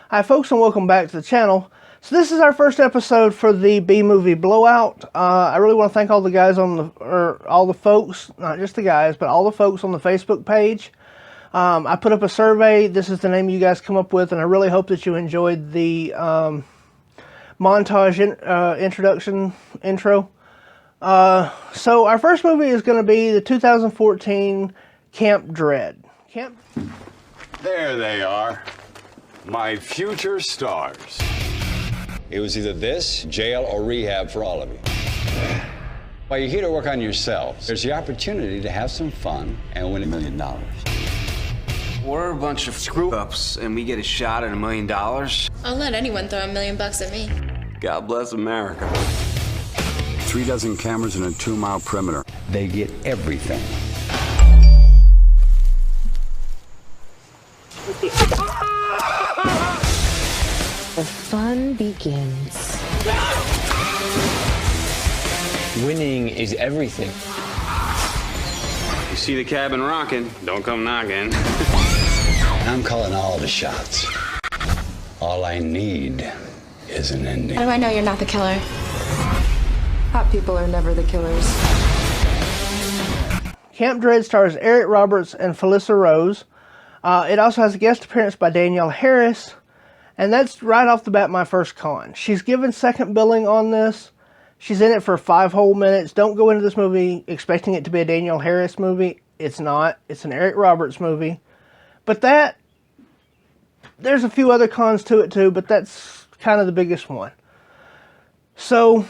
Hi folks, and welcome back to the channel. So this is our first episode for the B-movie Blowout. I really want to thank all the guys on the, or all the folks, not just the guys, but all the folks on the Facebook page. I put up a survey. This is the name you guys come up with, and I really hope that you enjoyed the montage intro. So our first movie is going to be the 2014 Camp Dread. There they are. My future stars. It was either this, jail, or rehab for all of you. While you're here to work on yourselves, there's the opportunity to have some fun and win $1 million. We're a bunch of screw-ups, and we get a shot at $1 million. I'll let anyone throw $1 million at me. God bless America. 36 cameras in a 2-mile perimeter. They get everything. The fun begins. Winning is everything. You see the cabin rocking, don't come knocking. I'm calling all the shots. All I need is an ending. How do I know you're not the killer? Hot people are never the killers. Camp Dread stars Eric Roberts and Felissia Rose. It also has a guest appearance by Danielle Harris. And that's right off the bat my first con. She's given second billing on this. She's in it for 5 whole minutes. Don't go into this movie expecting it to be a Danielle Harris movie. It's not. It's an Eric Roberts movie. But there's a few other cons to it too, but that's kind of the biggest one. So,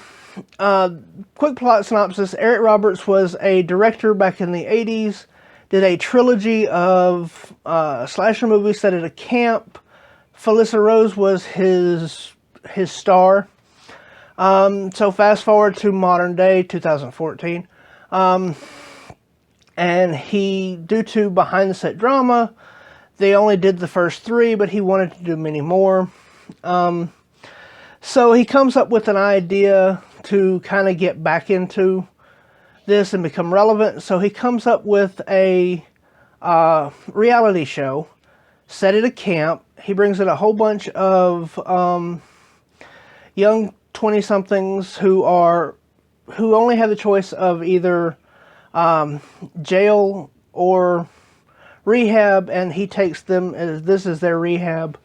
quick plot synopsis. Eric Roberts was a director back in the 80s. Did a trilogy of slasher movies set at a camp. Felissia Rose was his star. So fast forward to modern day, 2014. And he, due to behind the set drama, they only did the first 3, but he wanted to do many more. So he comes up with an idea to kind of get back into this and become relevant. So he comes up with a reality show set at a camp. He brings in a whole bunch of young 20-somethings who only have the choice of either jail or rehab, and he takes them as this is their rehab.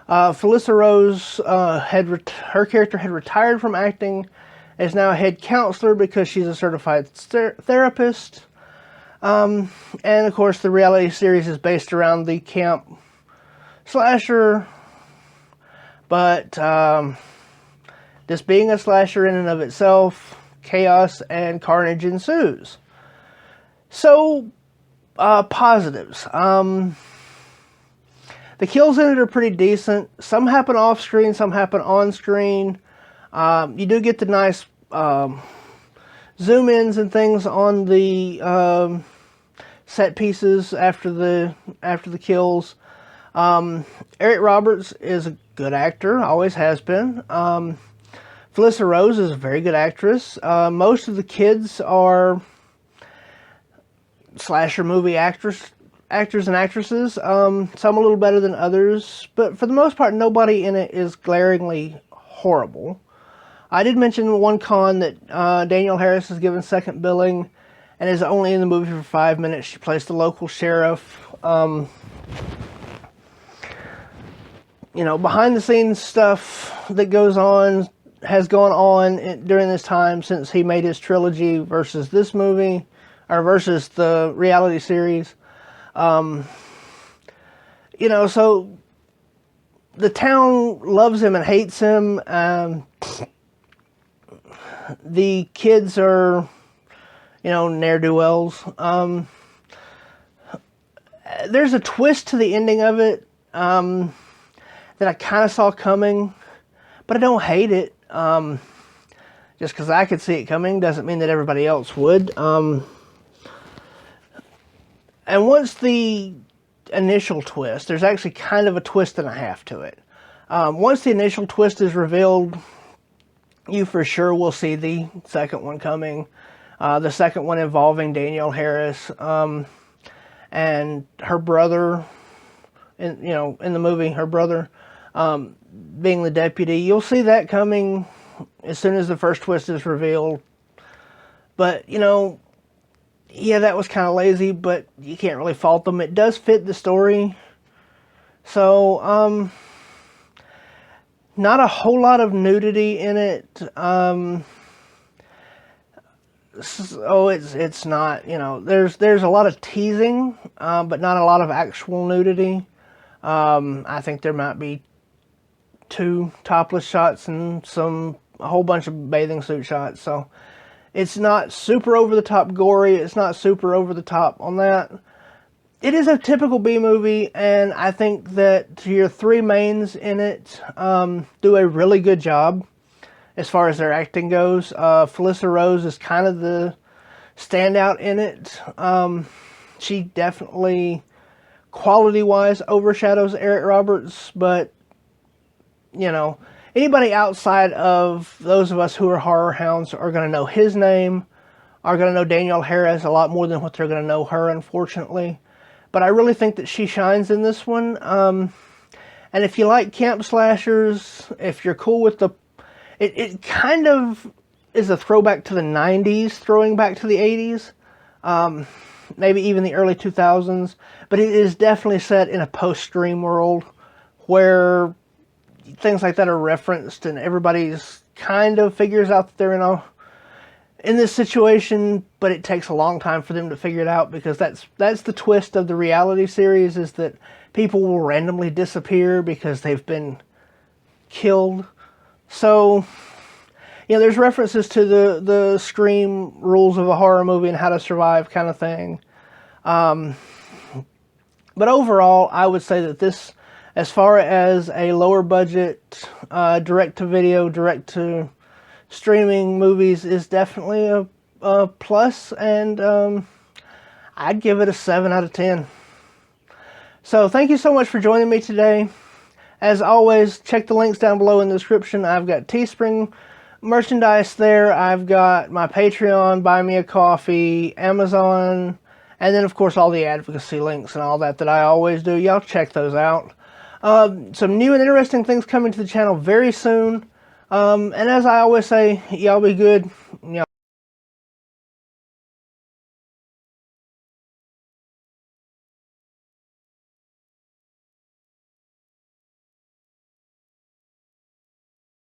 Felissia Rose her character had retired from acting, is now a head counselor because she's a certified therapist. And of course the reality series is based around the camp slasher, but this being a slasher in and of itself, chaos and carnage ensues. So, positives. The kills in it are pretty decent. Some happen off screen, some happen on screen. You do get the nice zoom ins and things on the set pieces after the kills. Eric Roberts is a good actor, always has been. Felissia Rose is a very good actress. Most of the kids are slasher movie actors and actresses. Some a little better than others, but for the most part, nobody in it is glaringly horrible. I did mention one con that Danielle Harris is given second billing and is only in the movie for 5 minutes. She plays the local sheriff. Behind the scenes stuff that has gone on during this time since he made his trilogy versus this movie, or versus the reality series. So the town loves him and hates him. The kids are, ne'er-do-wells. There's a twist to the ending of it that I kind of saw coming, but I don't hate it. Just because I could see it coming doesn't mean that everybody else would. And once the initial twist, there's actually kind of a twist and a half to it. Once the initial twist is revealed, you for sure will see the second one coming. The second one involving Danielle Harris and her brother. In the movie, her brother. being the deputy. You'll see that coming as soon as the first twist is revealed. But, you know, yeah, that was kind of lazy, but you can't really fault them. It does fit the story. So, not a whole lot of nudity in it. So it's not, you know, there's a lot of teasing, but not a lot of actual nudity. I think there might be 2 topless shots and a whole bunch of bathing suit shots. So it's not super over the top gory. It's not super over the top on that. It is a typical B movie, and I think that your 3 mains in it do a really good job as far as their acting goes. Felissia Rose is kind of the standout in it. She definitely, quality-wise, overshadows Eric Roberts, but, you know, anybody outside of those of us who are horror hounds are going to know his name, are going to know Danielle Harris a lot more than what they're going to know her, unfortunately. But I really think that she shines in this one. And if you like camp slashers, if you're cool with it kind of is a throwback to the 90s, throwing back to the 80s. Maybe even the early 2000s. But it is definitely set in a post-Scream world where things like that are referenced, and everybody's kind of figures out that they're in this situation, but it takes a long time for them to figure it out, because that's the twist of the reality series, is that people will randomly disappear because they've been killed. So, you know, there's references to the Scream rules of a horror movie and how to survive kind of thing. But overall, I would say that this, as far as a lower budget, direct-to-video, direct-to-streaming movies, is definitely a plus, and I'd give it a 7 out of 10. So thank you so much for joining me today. As always, check the links down below in the description. I've got Teespring merchandise there. I've got my Patreon, Buy Me a Coffee, Amazon, and then of course all the advocacy links and all that I always do. Y'all check those out. Some new and interesting things coming to the channel very soon. And as I always say, y'all be good.